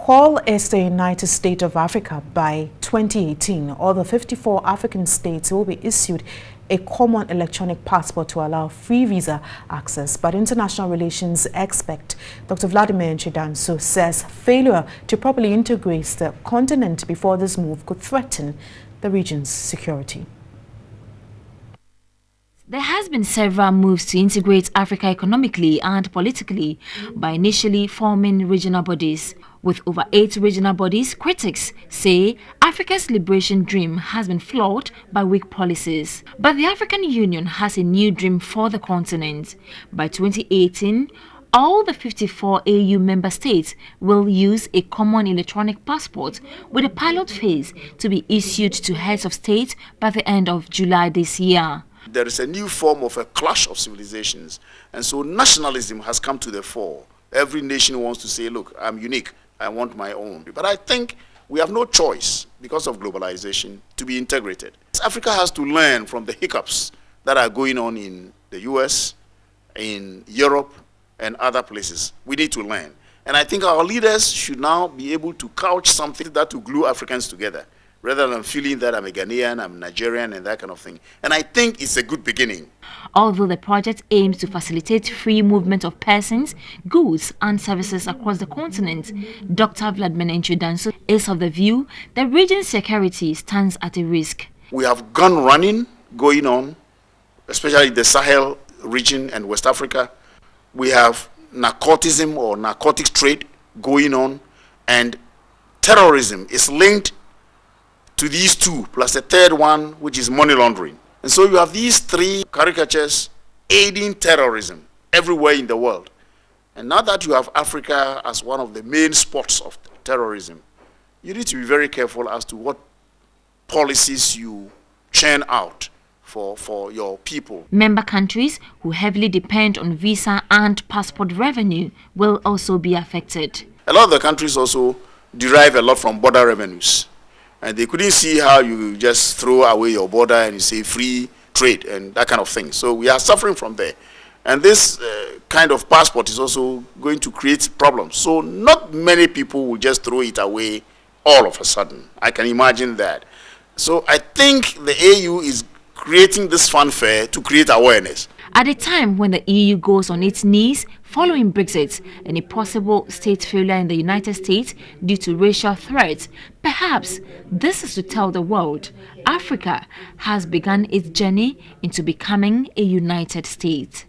Call is the United States of Africa by 2018. All the 54 African states will be issued a common electronic passport to allow free visa access. But international relations expert Dr. Vladimir Nchidanso says failure to properly integrate the continent before this move could threaten the region's security. There has been several moves to integrate Africa economically and politically by initially forming regional bodies. With over 8 regional bodies, critics say Africa's liberation dream has been flawed by weak policies. But the African Union has a new dream for the continent. By 2018, all the 54 AU member states will use a common electronic passport, with a pilot phase to be issued to heads of state by the end of July this year. There is a new form of a clash of civilizations, and so nationalism has come to the fore. Every nation wants to say, look, I'm unique, I want my own. But I think we have no choice, because of globalization, to be integrated. Africa has to learn from the hiccups that are going on in the US, in Europe, and other places. We need to learn. And I think our leaders should now be able to couch something that will glue Africans together, rather than feeling that I'm a Ghanaian, I'm Nigerian, and that kind of thing. And I think it's a good beginning. Although the project aims to facilitate free movement of persons, goods, and services across the continent, Dr. Vladimir Nchidanso is of the view that region's security stands at a risk. We have gun running going on, especially the Sahel region and West Africa. We have narcotism or narcotics trade going on, and terrorism is linked to these two, plus a third one, which is money laundering. And so you have these 3 caricatures aiding terrorism everywhere in the world. And now that you have Africa as one of the main spots of terrorism, you need to be very careful as to what policies you churn out for your people. Member countries who heavily depend on visa and passport revenue will also be affected. A lot of the countries also derive a lot from border revenues. And they couldn't see how you just throw away your border and you say free trade and that kind of thing. So we are suffering from there. And this kind of passport is also going to create problems. So not many people will just throw it away all of a sudden. I can imagine that. So I think the AU is creating this fanfare to create awareness. At a time when the EU goes on its knees following Brexit and a possible state failure in the United States due to racial threats, perhaps this is to tell the world Africa has begun its journey into becoming a united state.